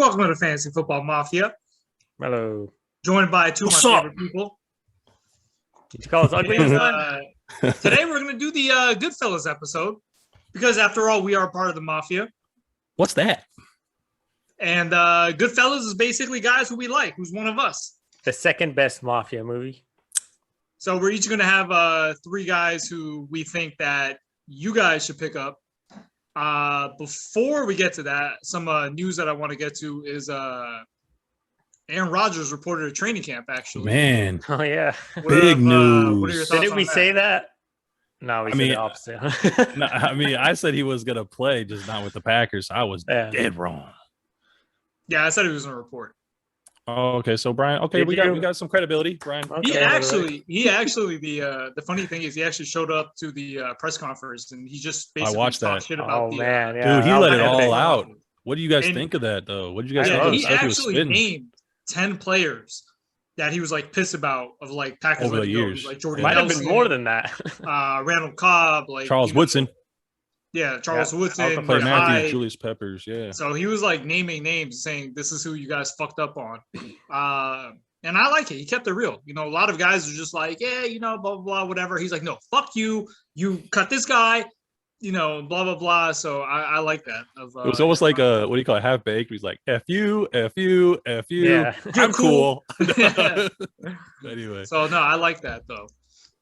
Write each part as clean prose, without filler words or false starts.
Welcome to the Fantasy Football Mafia. Hello. Joined by two of my favorite people. Did you call us ugly? Today we're going to do the Goodfellas episode because, after all, we are part of the Mafia. What's that? And Goodfellas is basically guys who we like, who's one of us. The second best Mafia movie. So we're each going to have three guys who we think that you guys should pick up. Before we get to that, some news that I want to get to is Aaron Rodgers reported a training camp, actually. Man. Oh, yeah. Big news. What are your thoughts Didn't we on that? say that? No, we said the opposite. No, I said he was going to play, just not with the Packers. I was dead wrong. Yeah, I said he was going to report. Oh, okay. So Brian, we got some credibility, Brian. Okay. He actually the funny thing is he actually showed up to the press conference and he just basically watched talked that. shit about Oh, man. Yeah. Dude, he That let was it all epic. out. What do you guys And- think of that, though? What did you guys Yeah, think of he the stuff he was actually spitting? named 10 players that he was like pissed about of like Packers Over the letting go. years. Like Jordan Might have Nelson, been more than that. Randall Cobb, like Charles Woodson, Charles Woodson, Clay Matthews, Hyde. Julius Peppers, yeah. So he was like naming names, saying this is who you guys fucked up on. And I like it. He kept it real. You know, a lot of guys are just like, yeah, you know, blah, blah, blah, whatever. He's like, no, fuck you. You cut this guy, you know, blah, blah, blah. So I like that. It was almost like what do you call it, half baked? He's like, F you, F you, F you. Yeah. I'm cool. Yeah. Anyway. So no, I like that though.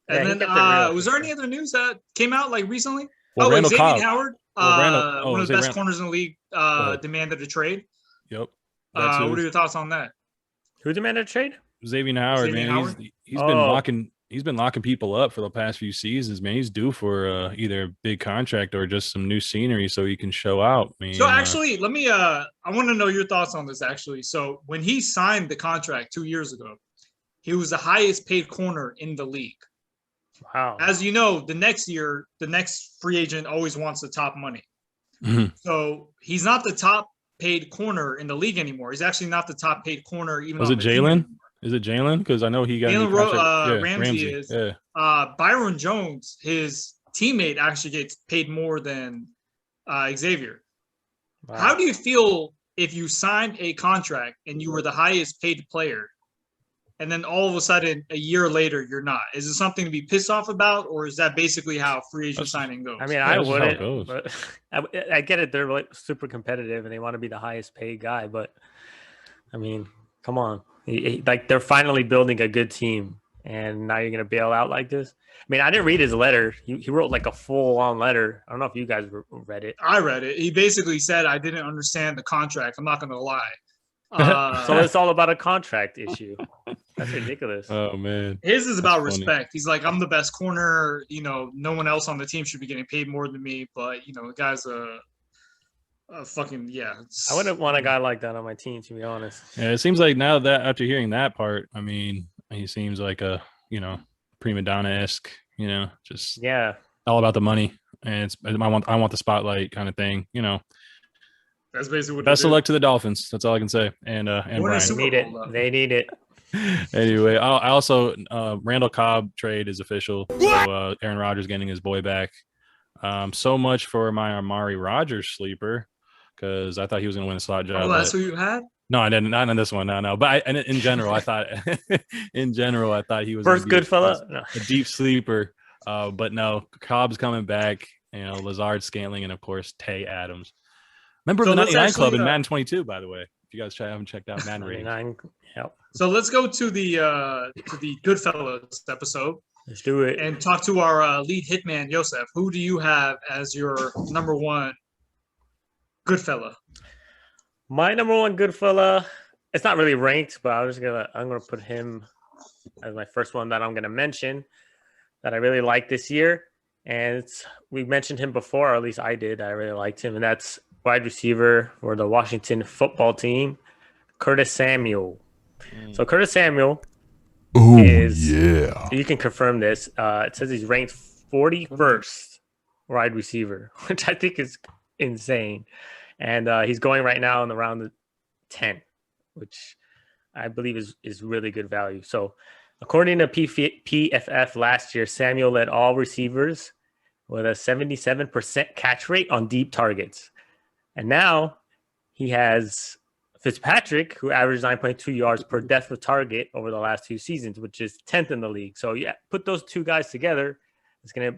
Yeah, he And kept it then real, was for there any other news that came out like recently? Well, Randall Xavien Cobb. Howard, one of the best corners in the league, demanded a trade. Yep. What are your thoughts on that? Who demanded a trade? Xavien Howard, Xavien man, Howard? he's been locking people up for the past few seasons, man. He's due for either a big contract or just some new scenery so he can show out, man. So actually, let me I want to know your thoughts on this actually. So when he signed the contract 2 years ago, he was the highest paid corner in the league. Wow. As you know, the next year, the next free agent always wants the top money. Mhm. So he's not the top paid corner in the league anymore. He's actually not the top paid corner even Was on it the team Jalen? anymore. Is it Jalen? Because I know he got a new Jalen contract. Ramsey is. Yeah. Byron Jones, his teammate, actually gets paid more than Xavier. Wow. How do you feel if you signed a contract and you were the highest paid player, and then all of a sudden a year later you're not? Is it something to be pissed off about, or is that basically how free agent signing goes? I mean, Yeah, I that's just how it wouldn't, goes. but I get it. They're like super competitive and they want to be the highest paid guy. But I mean, come on, like they're finally building a good team, and now you're gonna bail out like this. I mean, I didn't read his letter. He wrote like a full-on letter. I don't know if you guys read it. I read it. He basically said, "I didn't understand the contract. I'm not going to lie." So it's all about a contract issue. That's ridiculous. Oh man. His is about That's funny. respect. He's like, I'm the best corner. You know, no one else on the team should be getting paid more than me. But, you know, the guy's a fucking, it's- I wouldn't want a guy like that on my team, to be honest. Yeah, it seems like now that after hearing that part, I mean, he seems like a prima donna-esque, just all about the money, and I want the spotlight kind of thing, That's basically what Best it of is. luck to the Dolphins. That's all I can say. And Win a Brian. Super Need it. Bowl, though. They need it. Anyway, I also Randall Cobb trade is official. So Aaron Rodgers getting his boy back. So much for my Amari Rodgers sleeper because I thought he was going to win the slot job. Oh, that's who you had? No, I didn't. Not in this one. No. But in general, I thought he was First gonna be Goodfella. No. a deep sleeper. But no, Cobb's coming back. Lazard, Scantling, and of course Tay Adams. Remember So the let's 99 Club actually, in Madden 22, by the way. If you guys haven't checked out Madden ratings. 99. Yep. So let's go to the Goodfellas episode Let's do it. and talk to our lead hitman, Yosef. Who do you have as your number one Goodfella? My number one Goodfella. It's not really ranked, but I'm gonna put him as my first one that I'm gonna mention that I really like this year. And we mentioned him before, or at least I did. I really liked him, and that's wide receiver for the Washington football team, Curtis Samuel. So Curtis Samuel you can confirm this. It says he's ranked 41st wide receiver, which I think is insane. And he's going right now in the round of 10, which I believe is really good value. So according to PFF last year, Samuel led all receivers with a 77% catch rate on deep targets. And now he has Fitzpatrick, who averaged 9.2 yards per depth of target over the last 2 seasons, which is 10th in the league. So yeah, put those two guys together, it's gonna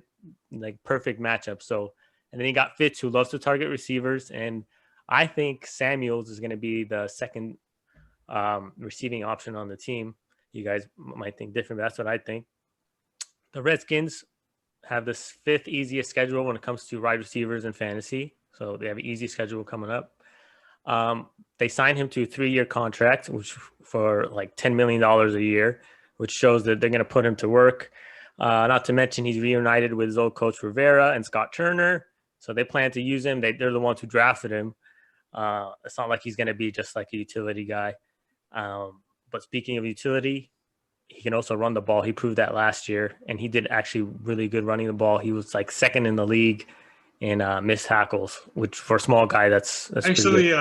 like perfect matchup. So, and then you got Fitz, who loves to target receivers, and I think Samuels is gonna be the second receiving option on the team. You guys might think different, but that's what I think. The Redskins have the 5th easiest schedule when it comes to wide receivers and fantasy. So they have an easy schedule coming up. They signed him to a 3-year contract, which for like $10 million a year, which shows that they're going to put him to work. Not to mention he's reunited with his old coach Rivera and Scott Turner. So they plan to use him. They're the ones who drafted him. It's not like he's going to be just like a utility guy. But speaking of utility, he can also run the ball. He proved that last year, and he did actually really good running the ball. He was like 2nd in the league in missed tackles, which for a small guy, that's actually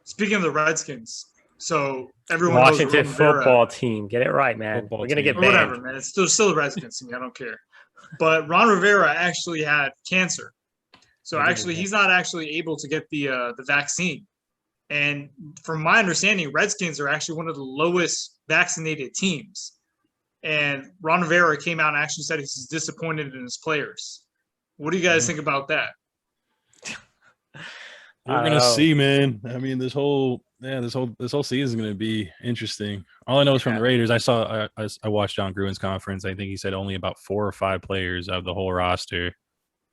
speaking of the Redskins. So everyone Washington knows football team. Get it right, man. Football We're gonna get team. banned. Whatever, man. It's still the Redskins to me. I don't care. But Ron Rivera actually had cancer, so actually he's not actually able to get the vaccine. And from my understanding, Redskins are actually one of the lowest vaccinated teams. And Ron Rivera came out and actually said he's disappointed in his players. What do you guys think about that? We're gonna see, man. I mean, this whole season is gonna be interesting. All I know is from the Raiders. I watched John Gruden's conference. I think he said only about 4 or 5 players of the whole roster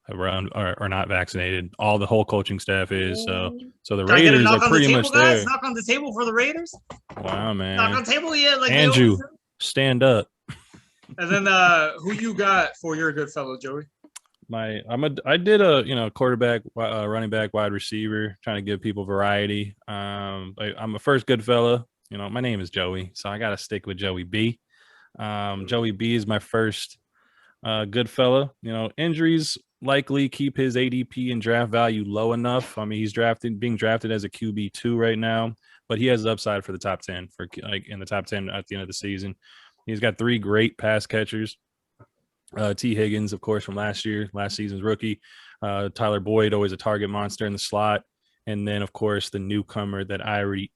are not vaccinated. All the whole coaching staff is. So the Raiders are pretty much there. Knock on the table for the Raiders. Wow, man. Knock on the table, yeah. Like Andrew, stand up. And then who you got for your good fellow, Joey? I did a quarterback, running back, wide receiver, trying to give people variety. I'm a first good fella. My name is Joey, so I got to stick with Joey B. Joey B is my first good fella. Injuries likely keep his ADP and draft value low enough. I mean, he's being drafted as a QB2 right now, but he has the upside for the top 10 in the top 10 at the end of the season. He's got 3 great pass catchers. T. Higgins, of course, from last season's rookie. Tyler Boyd, always a target monster in the slot. And then, of course, the newcomer that I already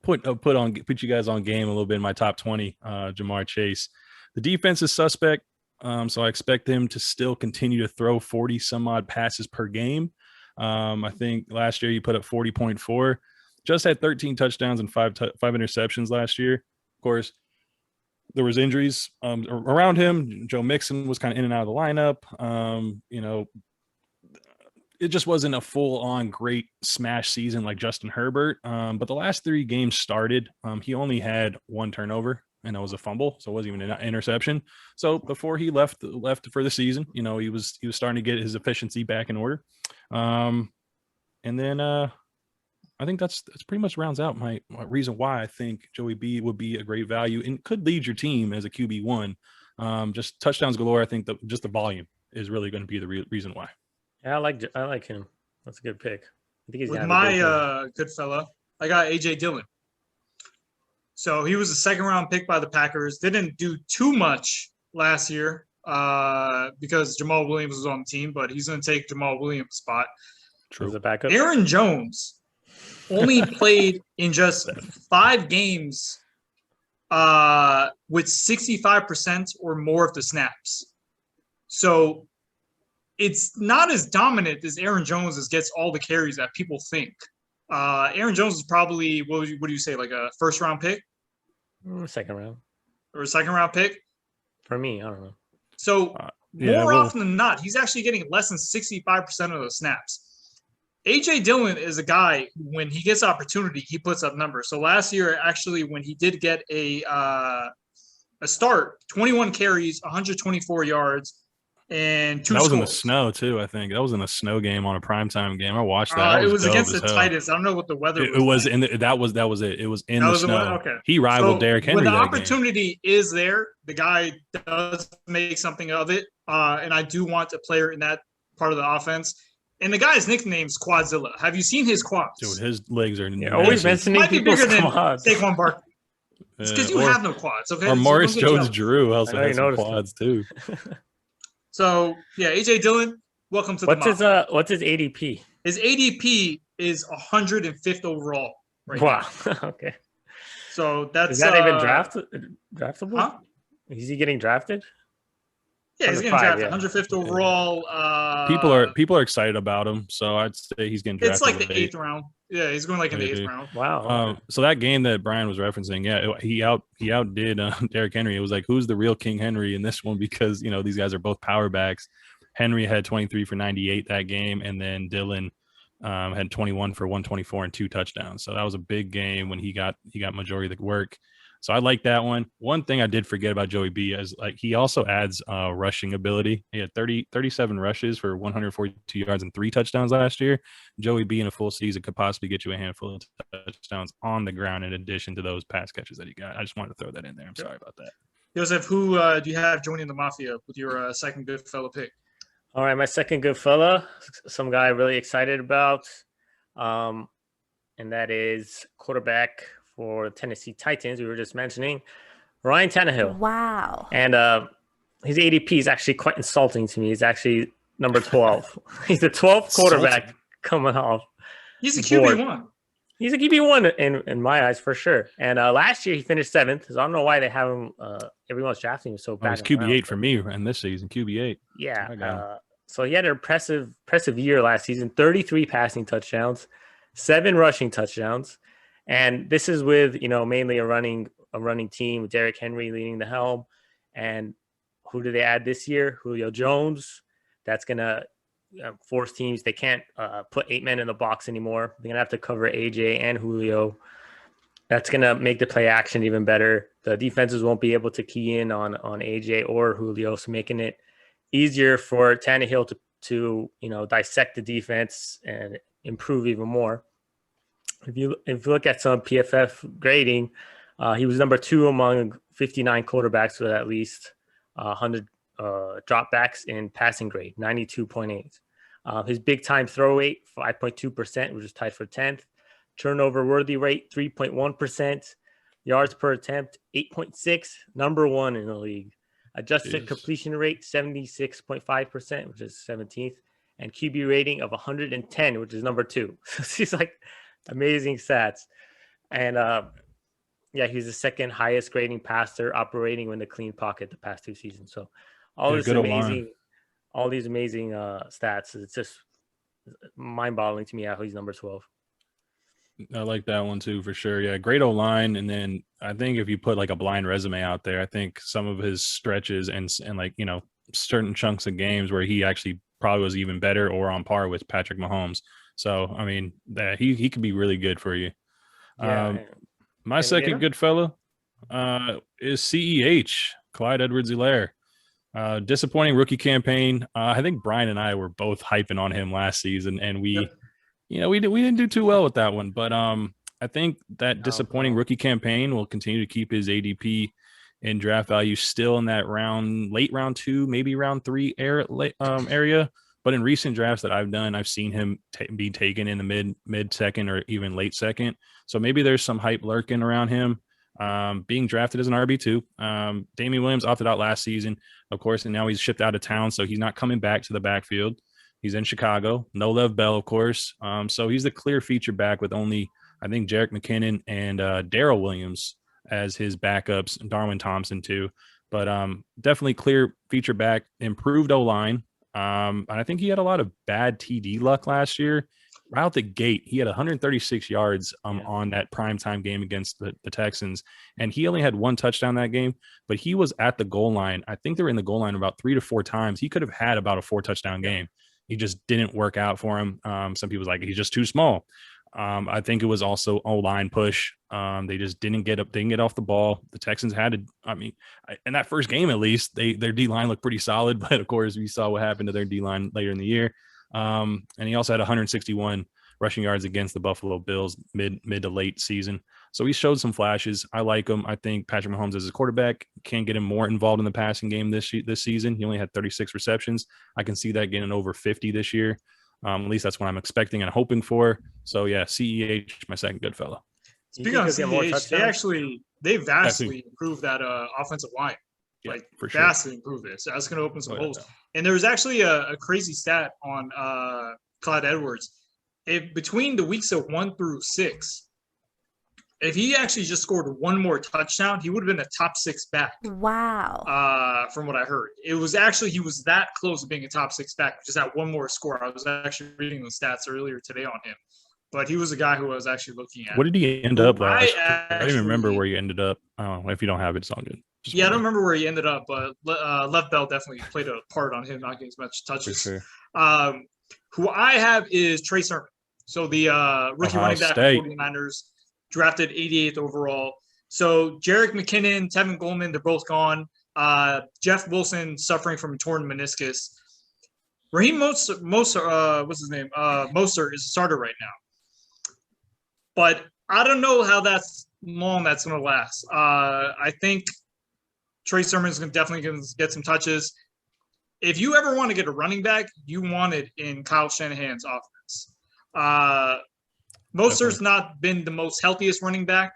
put you guys on game a little bit in my top 20, Jamar Chase. The defense is suspect, so I expect him to still continue to throw 40 some odd passes per game. I think last year he put up 40.4. Just had 13 touchdowns and 5 interceptions last year. Of course, there was injuries around him. Joe Mixon was kind of in and out of the lineup. It just wasn't a full-on great smash season like Justin Herbert. But the last 3 games started, he only had 1 turnover, and that was a fumble, so it wasn't even an interception. So before he left for the season, he was starting to get his efficiency back in order. And then I think that's pretty much rounds out my reason why I think Joey B would be a great value and could lead your team as a QB1. Just touchdowns galore. I think just the volume is really going to be the reason why. Yeah, I like him. That's a good pick. I think he's with my good fella. I got AJ Dillon. So he was a 2nd round pick by the Packers. Didn't do too much last year because Jamal Williams was on the team, but he's going to take Jamal Williams' spot. True. The backup. Aaron Jones only played in just 5 games with 65% or more of the snaps. So it's not as dominant as Aaron Jones gets all the carries that people think. Aaron Jones is probably, what do you say, like a 1st round pick? 2nd round. Or a 2nd round pick? For me, I don't know. So more often than not, he's actually getting less than 65% of the snaps. AJ Dillon is a guy, when he gets opportunity, he puts up numbers. So last year, actually, when he did get a start, 21 carries, 124 yards, and 2 That was scores. In the snow, too, I think. That was in a snow game on a primetime game. I watched that. It was against the Titans. I don't know what the weather was. It was in the, that was it. It was in the snow. Okay. He rivaled Derrick Henry. When the opportunity is there, the guy does make something of it. And I do want a player in that part of the offense. And the guy's nickname's Quadzilla. Have you seen his quads? Dude, his legs are always mentioning might be bigger than quads. Saquon Barkley. It's because you have no quads, okay? Or Maurice Jones-Drew also has some quads too. So yeah, AJ Dillon, welcome to what's his ADP? His ADP is 105th overall. right Wow. now. Okay. So that's Is that even draftable? Huh? Is he getting drafted? Yeah, he's getting 105, drafted, yeah. 105th overall. People are excited about him, so I'd say he's getting drafted. It's like the late. 8th round. Yeah, he's going like in the 8th Maybe. round. Wow. Okay. So that game that Brian was referencing, yeah, he outdid Derrick Henry. It was like, who's the real King Henry in this one? Because these guys are both power backs. Henry had 23 for 98 that game, and then Dylan had 21 for 124 and 2 touchdowns. So that was a big game when he got majority of the work. So I like that one. One thing I did forget about Joey B is like he also adds rushing ability. He had 37 rushes for 142 yards and 3 touchdowns last year. Joey B in a full season could possibly get you a handful of touchdowns on the ground in addition to those pass catches that he got. I just wanted to throw that in there. I'm sorry about that. Joseph, who do you have joining the Mafia with your second good fellow pick? All right, my second good fella, some guy I'm really excited about, and that is quarterback for Tennessee Titans. We were just mentioning Ryan Tannehill. Wow. And his ADP is actually quite insulting to me. He's actually number 12. He's the 12th quarterback coming off. He's a QB1. He's a QB1 in my eyes for sure. And last year he finished 7th. So I don't know why they have him. Everyone's drafting him so bad. He's QB8 for me and this season. QB8. Yeah. So he had an impressive year last season. 33 passing touchdowns, 7 rushing touchdowns. And this is with, mainly a running team with Derrick Henry leading the helm. And who do they add this year? Julio Jones. That's going to force teams. They can't put 8 men in the box anymore. They're going to have to cover AJ and Julio. That's going to make the play action even better. The defenses won't be able to key in on AJ or Julio, so making it easier for Tannehill to dissect the defense and improve even more. If you look at some PFF grading, he was number 2 among 59 quarterbacks with at least 100 dropbacks in passing grade, 92.8. His big time throw rate, 5.2%, which is tied for 10th. Turnover worthy rate, 3.1%. Yards per attempt, 8.6, number 1 in the league. Adjusted completion rate, 76.5%, which is 17th. And QB rating of 110, which is number 2. So he's like amazing stats. And he's the second highest grading passer operating in the clean pocket the past 2 seasons. So all these amazing stats. It's just mind-boggling to me how he's number 12. I like that one too, for sure. Yeah, great O-line. And then I think if you put like a blind resume out there, I think some of his stretches and like, certain chunks of games where he actually probably was even better or on par with Patrick Mahomes. So, I mean, he could be really good for you. Yeah. My second good fellow is CEH, Clyde Edwards-Helaire. Disappointing rookie campaign. I think Brian and I were both hyping on him last season, and we didn't do too well with that one. But I think that disappointing rookie campaign will continue to keep his ADP and draft value still in that late round 2, maybe round 3 area. But in recent drafts that I've done, I've seen him be taken in the mid second or even late second. So maybe there's some hype lurking around him. Being drafted as an RB2. Damian Williams opted out last season, of course, and now he's shipped out of town, so he's not coming back to the backfield. He's in Chicago. No Lev Bell, of course. So he's the clear feature back with only, I think, Jerick McKinnon and Darrell Williams as his backups, and Darwin Thompson too. But definitely clear feature back, improved O-line. And I think he had a lot of bad TD luck last year. Right out the gate, he had 136 yards on that primetime game against the Texans. And he only had 1 touchdown that game, but he was at the goal line. I think they were in the goal line about 3 to 4 times. He could have had about a 4-touchdown game. He just didn't work out for him. Some people was like, he's just too small. I think it was also O-line push. They just didn't get off the ball. The Texans had to, in that first game, at least their D-line looked pretty solid, but of course we saw what happened to their D-line later in the year. And he also had 161 rushing yards against the Buffalo Bills mid to late season. So he showed some flashes. I like him. I think Patrick Mahomes as his quarterback can get him more involved in the passing game this season. He only had 36 receptions. I can see that getting over 50 this year. At least that's what I'm expecting and hoping for. So yeah, CEH, my second good fellow. Speaking of CEH, they vastly improved that offensive line. For sure. Vastly improved it. So that's going to open some holes. And there was actually a crazy stat on Clyde Edwards. Between the weeks of 1 through 6, If he actually just scored one more touchdown, he would have been a top 6 back. Wow. From what I heard, it was actually he was that close to being a top 6 back, just that one more score. I was actually reading the stats earlier today on him, but he was a guy who I was actually looking at. What did he end up last year? I don't even remember actually- where he ended up. Oh, if you don't have it, it's all good. Just Yeah, I don't wondering. remember where he ended up, but Left Bell definitely played a part on him not getting as much For touches. sure. Who I have is Trey Sermon. So the rookie Ohio running back State. for 49ers, drafted 88th overall. So Jerick McKinnon, Tevin Goldman, they're both gone. Jeff Wilson suffering from a torn meniscus. Raheem Mostert, what's his name? Mostert is a starter right now. But I don't know how long that's going to last. I think Trey Sermon's definitely going to get some touches. If you ever want to get a running back, you want it in Kyle Shanahan's offense. Mostert's not been the most healthiest running back.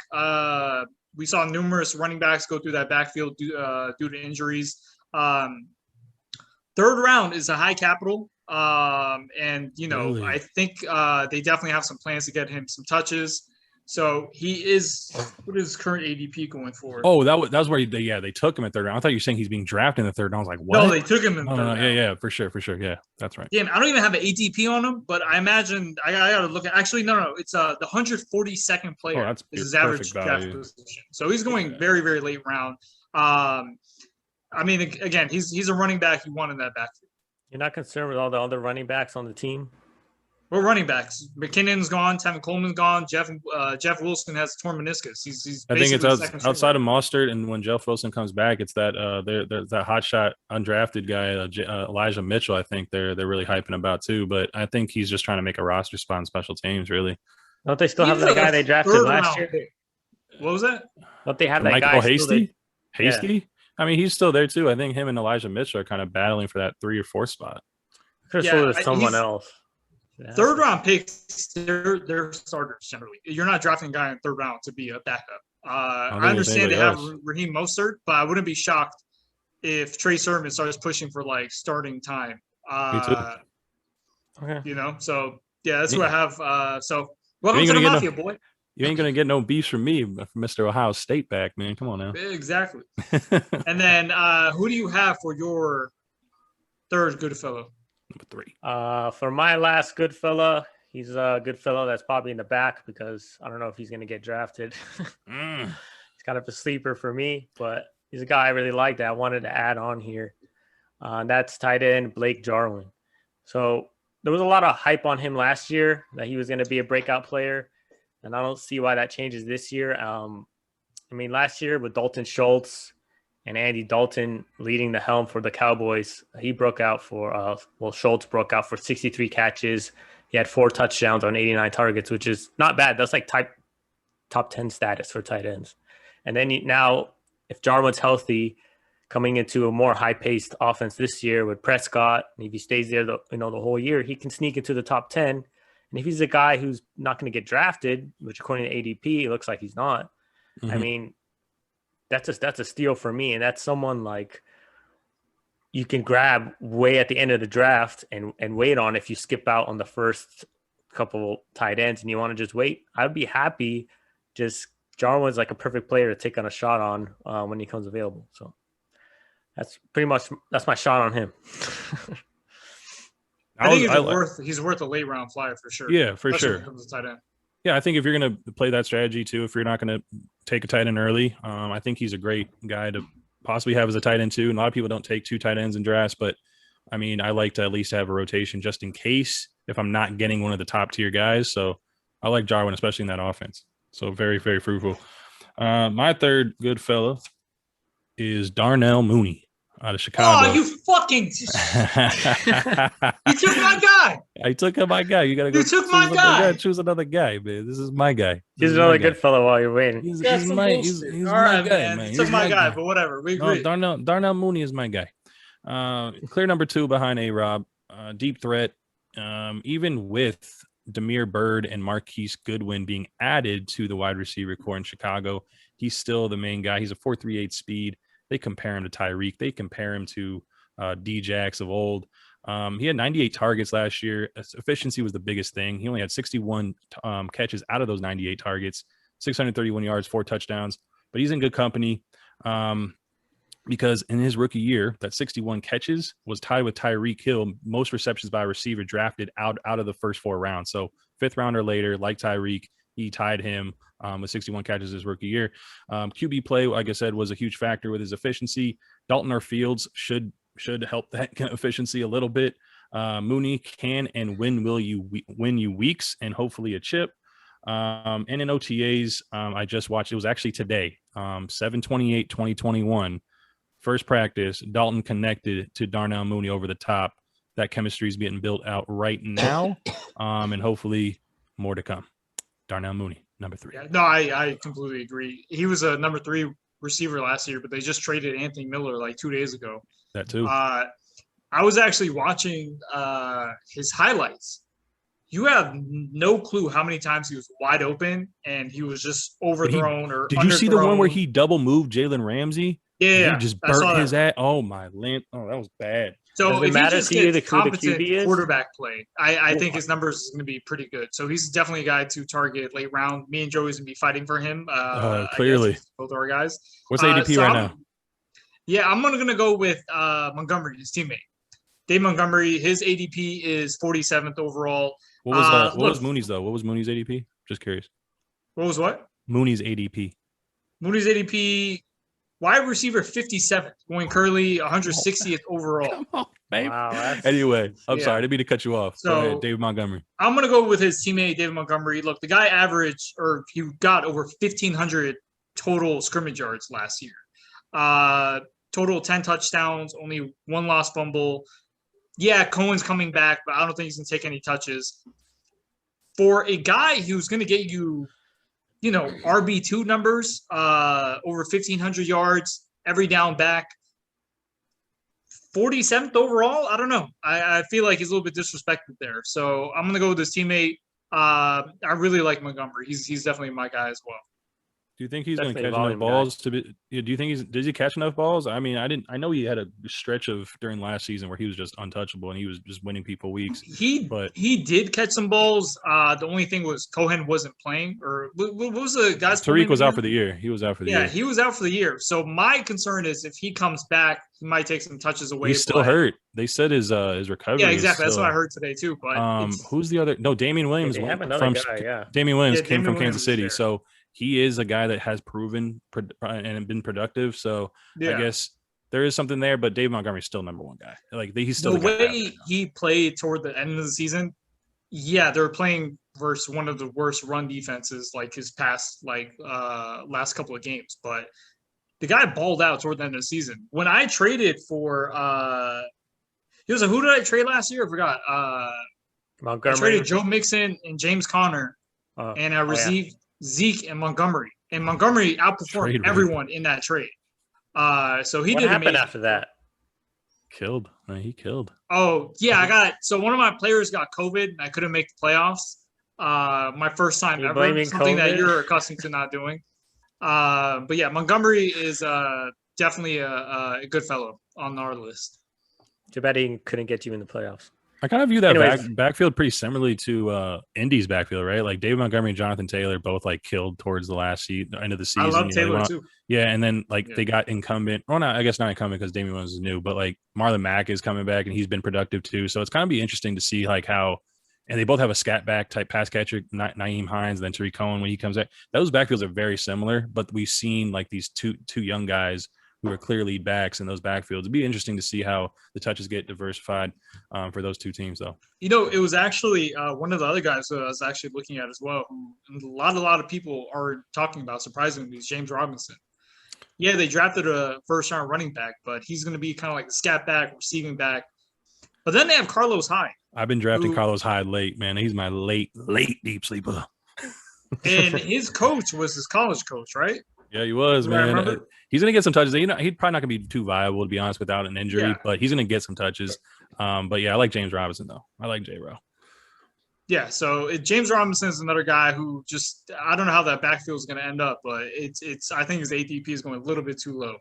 We saw numerous running backs go through that backfield due to injuries. Third round is a high capital. And, Really? I think they definitely have some plans to get him some touches. So he is, what is current ADP going for? Oh, that was where they took him at third round. I thought you were saying he's being drafted in the third round. I was like, what? No, they took him in No, third no, round. yeah, for sure. Yeah, that's right. Damn, I don't even have an ADP on him, but I imagine I gotta look at. Actually, no, it's the 142nd player. Oh, that's is his perfect average draft value. position. So he's going Yeah. very, very late round. I mean, again, he's a running back you want in that backfield. You're not concerned with all the other running backs on the team? Well, running backs. McKinnon's gone. Tevin Coleman's gone. Jeff Wilson has a torn meniscus. He's I think it's basically second string. outside of Mostert, and when Jeff Wilson comes back, it's that that hotshot undrafted guy, Elijah Mitchell. I think they're really hyping about too. But I think he's just trying to make a roster spot in special teams. Really, Don't they still have He's that a guy they drafted third last round year? pick. What was that? Don't they have that Michael guy? still Hasty. they- Hasty. I mean, he's still there too. I think him and Elijah Mitchell are kind of battling for that 3 or 4 spot. Could have Yeah, sworn it was someone he's- else. Yeah. Third round picks, they're starters generally. You're not drafting a guy in third round to be a backup. I think it's understand they have anybody Raheem Mostert, but I wouldn't be shocked if Trey Sermon starts pushing for like starting time. Me too. Okay. So yeah, that's who I have. So You welcome ain't to the gonna mafia, get boy. You ain't gonna get no beefs from me, from Mr. Ohio State back, man. Come on now. Exactly. And then who do you have for your third Goodfellow? Number 3. For my last good fella, he's a good fellow that's probably in the back because I don't know if he's going to get drafted. He's kind of a sleeper for me, but he's a guy I really like that I wanted to add on here. That's tight end Blake Jarwin. So there was a lot of hype on him last year that he was going to be a breakout player, and I don't see why that changes this year. I mean, last year with Dalton Schultz and Andy Dalton leading the helm for the Cowboys, he broke out for, Schultz broke out for 63 catches. He had 4 touchdowns on 89 targets, which is not bad. That's like top 10 status for tight ends. And then now, if Jarwin's healthy, coming into a more high-paced offense this year with Prescott, and if he stays there the whole year, he can sneak into the top 10. And if he's a guy who's not going to get drafted, which according to ADP, it looks like he's not, I mean, that's a steal for me. And that's someone like you can grab way at the end of the draft and wait on if you skip out on the first couple tight ends and you want to just wait. I'd be happy. Just Jarwin's like a perfect player to take on a shot on when he comes available. So that's my shot on him. I think he's worth a late round flyer for sure. Yeah, for Especially sure. when it comes to tight end. Yeah, I think if you're going to play that strategy too, if you're not going to take a tight end early, I think he's a great guy to possibly have as a tight end too. And a lot of people don't take 2 tight ends in drafts, but I mean, I like to at least have a rotation just in case if I'm not getting one of the top tier guys. So I like Jarwin, especially in that offense. So very, very fruitful. My third good fella is Darnell Mooney out of Chicago. Oh, you fucking! You took my guy. I took my guy. You gotta go. You took my guy. You gotta choose another guy, man. This is my guy. He's another good fellow while you're waiting. He's That's some my bullshit. he's All my right, guy, man. man. You took He's my guy, but whatever. We agree. No, Darnell Mooney is my guy. Clear number 2 behind A-Rob. Deep threat. Even with Damiere Byrd and Marquise Goodwin being added to the wide receiver core in Chicago, he's still the main guy. He's a 4.38 speed. They compare him to Tyreek. They compare him to D-Jax of old. He had 98 targets last year. Efficiency was the biggest thing. He only had 61 catches out of those 98 targets. 631 yards, 4 touchdowns. But he's in good company because in his rookie year, that 61 catches was tied with Tyreek Hill, most receptions by a receiver drafted out of the first 4 rounds. So 5th rounder later, like Tyreek, he tied him with 61 catches his rookie year. QB play, like I said, was a huge factor with his efficiency. Dalton or Fields should help that efficiency a little bit. Mooney can and win you weeks and hopefully a chip. And in OTAs, I just watched, it was actually today, 7/28/2021, first practice, Dalton connected to Darnell Mooney over the top. That chemistry is getting built out right now, and hopefully more to come. Darnell Mooney, number 3. Yeah, no, I completely agree. He was a number 3 receiver last year, but they just traded Anthony Miller like 2 days ago. That too. I was actually watching his highlights. You have no clue how many times he was wide open and he was just overthrown or did you see the one where he double moved Jalen Ramsey? Yeah, he just burnt his ass. Oh my land! Oh, that was bad. So Does it if matter he just to you gets who the competent QB is? quarterback play, I think his numbers is going to be pretty good. So he's definitely a guy to target late round. Me and Joey's going to be fighting for him. Clearly, both our guys. What's ADP right now? Yeah, I'm going to go with Montgomery, his teammate. Dave Montgomery, his ADP is 47th overall. What was Mooney's though? What was Mooney's ADP? Just curious. What was what? Mooney's ADP. Mooney's ADP, wide receiver 57th, going Curly 160th overall. Come on, babe. Wow, Anyway, I'm sorry. I didn't mean to cut you off. So, go ahead, David Montgomery. I'm going to go with his teammate, David Montgomery. Look, the guy averaged, or he got over 1,500 total scrimmage yards last year. Total 10 touchdowns, only 1 lost fumble. Yeah, Cohen's coming back, but I don't think he's going to take any touches. For a guy who's going to get you, RB2 numbers, over 1,500 yards, every down back, 47th overall, I don't know. I feel like he's a little bit disrespected there. So I'm going to go with his teammate. I really like Montgomery. He's definitely my guy as well. Do you think he's going to Definitely catch enough volume balls to be? Do you think does he catch enough balls? I mean, I know he had a stretch during last season where he was just untouchable and he was just winning people weeks. He did catch some balls. The only thing was Cohen wasn't playing, or what was the guy's? Tariq was out for the year. He was out for the year. Yeah, he was out for the year. So my concern is if he comes back, he might take some touches away. He's still hurt. They said his recovery. Yeah, exactly. That's what I heard today too. But who's the other? No, Damian Williams. They have another guy. Yeah, Damian Williams came Damian from Kansas City, there. so he is a guy that has proven and been productive. So I guess there is something there, but Dave Montgomery's still number 1 guy. Like he's still the way he played toward the end of the season. Yeah, they're playing versus one of the worst run defenses like his past last couple of games, but the guy balled out toward the end of the season. When I traded for who did I trade last year? I forgot. Montgomery. I traded Joe Mixon and James Conner, and I received Zeke and Montgomery. And Montgomery outperformed everyone in that trade. So he what did happened amazing. after that? Killed. He killed. Oh, yeah, one of my players got COVID and I couldn't make the playoffs. My first time ever. Something COVID? that you're accustomed to not doing. But yeah, Montgomery is definitely a good fellow on our list. Too bad he couldn't get you in the playoffs. I kind of view that backfield pretty similarly to Indy's backfield, right? Like David Montgomery and Jonathan Taylor both killed towards the end of the season. I love Taylor too. Yeah, and then they got incumbent. Well, I guess not incumbent because Damian Williams is new, but Marlon Mack is coming back and he's been productive too. So it's kind of be interesting to see how, and they both have a scat back type pass catcher, Naeem Hines, then Tariq Cohen when he comes back. Those backfields are very similar, but we've seen these two young guys who are clear lead backs in those backfields. It'd be interesting to see how the touches get diversified for those two teams, though. It was actually one of the other guys that I was actually looking at as well, who a lot of people are talking about, surprisingly, is James Robinson. Yeah, they drafted a first-round running back, but he's going to be kind of like a scat back, receiving back. But then they have Carlos Hyde. I've been drafting Carlos Hyde late, man. He's my late deep sleeper. And his coach was his college coach, right? Yeah, he was, man. He's going to get some touches. He's probably not going to be too viable, to be honest, without an injury, but he's going to get some touches. But yeah, I like James Robinson, though. I like J-Row. Yeah, so James Robinson is another guy who I don't know how that backfield is going to end up, but I think his ADP is going a little bit too low.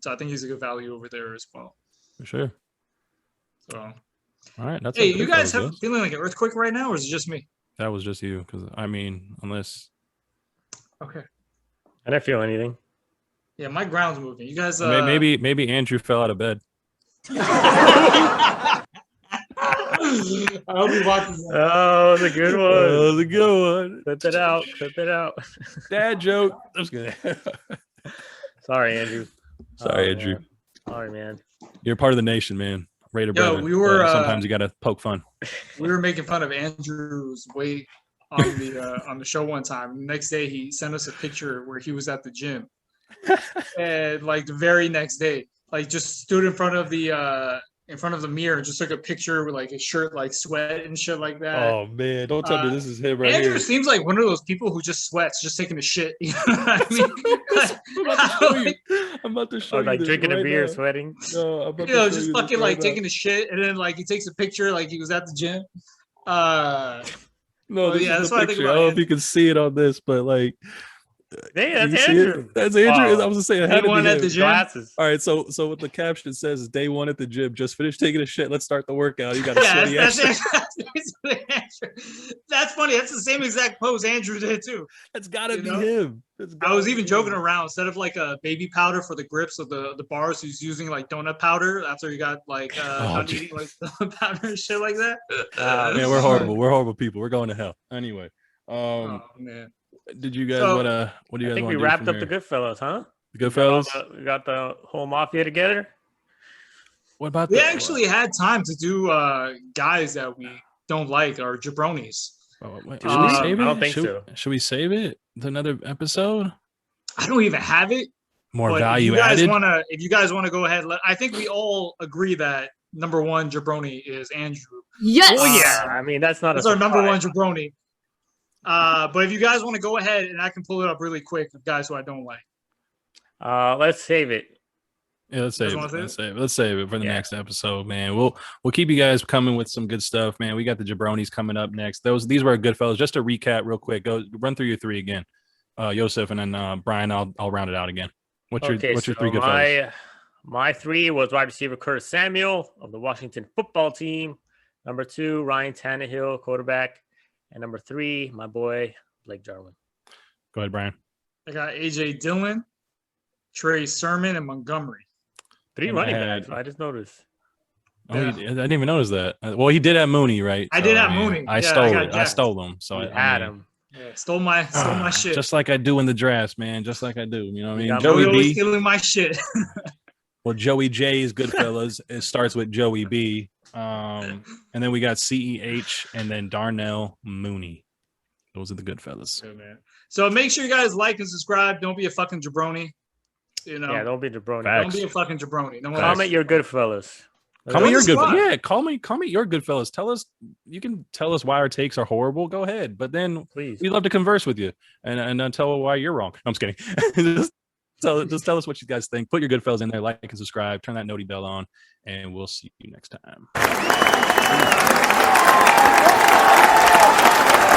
So I think he's a good value over there as well. For sure. So, all right. Hey, you guys feeling like an earthquake right now, or is it just me? That was just you, because, unless... Okay. I didn't feel anything. Yeah, my ground's moving. You guys. Maybe Andrew fell out of bed. I hope he watches that. Oh, that was a good one. That was a good one. Clip it out. Clip it out. Dad joke. I'm just kidding. Sorry, Andrew. Sorry, Andrew. Man. Sorry, man. You're part of the nation, man. Raider Yo, brother. we were, sometimes you gotta poke fun. We were making fun of Andrew's weight on the show one time. The next day, he sent us a picture where he was at the gym, and like the very next day, like just stood in front of the mirror and just took a picture with like his shirt like sweat and shit like that. Oh man, don't tell me this is him right Andrew here. seems like one of those people who just sweats, just taking a shit. You know what I mean? I'm about to show you. Like this drinking right a beer, now. sweating. No, I'm about You know, to show just you fucking this like right taking a shit, and then like he takes a picture like he was at the gym. No, well, this yeah, is that's the what I think picture. I about don't know if Andrew. you can see it on this, but like, Hey, you that's see it? Andrew. That's Andrew. Wow. I was just saying, it Day had to one be at him. the gym. Glasses. All right, so what the caption says is day one at the gym. Just finished taking a shit. Let's start the workout. You got a sweaty Yeah, ass. that's funny. That's the same exact pose Andrew did too. That's gotta You be know? him. I was even joking around. Instead of like a baby powder for the grips of the bars, he's using like donut powder after he got like done eating like donut powder and shit like that. Man, we're horrible. We're horrible people. We're going to hell. Anyway, Oh man. did you guys So, what do you I guys think want we to do wrapped from up the here? Goodfellas, huh? The Goodfellas. We got the whole mafia together. What about We actually had time to do guys that we don't like or jabronis. Should we? we save it? I don't think should, so. Should we save it to another episode? I don't even have it. More But value if added. If you guys want to go ahead, I think we all agree that number one jabroni is Andrew. Yes. Oh yeah, I mean that's not That's a our number one surprise. jabroni. But if you guys want to go ahead, and I can pull it up really quick of guys who I don't like. Let's save it. Yeah, let's save it. wanna Let's save it for the Yeah. next episode, man. We'll keep you guys coming with some good stuff, man. We got the jabronis coming up next. These were good fellas. Just to recap real quick, go run through your three again, Joseph, and then Brian. I'll round it out again. What's your three good fellas? My three was wide receiver Curtis Samuel of the Washington football team. Number 2, Ryan Tannehill, quarterback. And number 3, my boy, Blake Jarwin. Go ahead, Brian. I got AJ Dillon, Trey Sermon, and Montgomery. 3 And running I had- backs. I just noticed. Oh, Yeah. I didn't even notice that. Well, he did have Mooney, right? I did have mean, Mooney. I Yeah, stole I got it. I jacked. stole him. So You I had mean, him. Yeah, stole my shit. Just like I do in the drafts, man. Just like I do. You know what I mean? got Joey Joey always B. stealing my shit. Well, Joey J is Goodfellas. It starts with Joey B. And then we got CEH and then Darnell Mooney. Those are the Goodfellas. Good, man. So make sure you guys like and subscribe. Don't be a fucking jabroni. You know, Yeah, don't be jabroni. Facts. don't be a fucking jabroni. No one Comment your good fellas. Call me your good. squad. Yeah, call me your Goodfellas. Tell us. You can tell us why our takes are horrible. Go ahead, but then Please. we love to converse with you and tell why you're wrong. I'm just kidding. just tell us what you guys think. Put your Goodfellas in there, like and subscribe, turn that noti bell on, and we'll see you next time.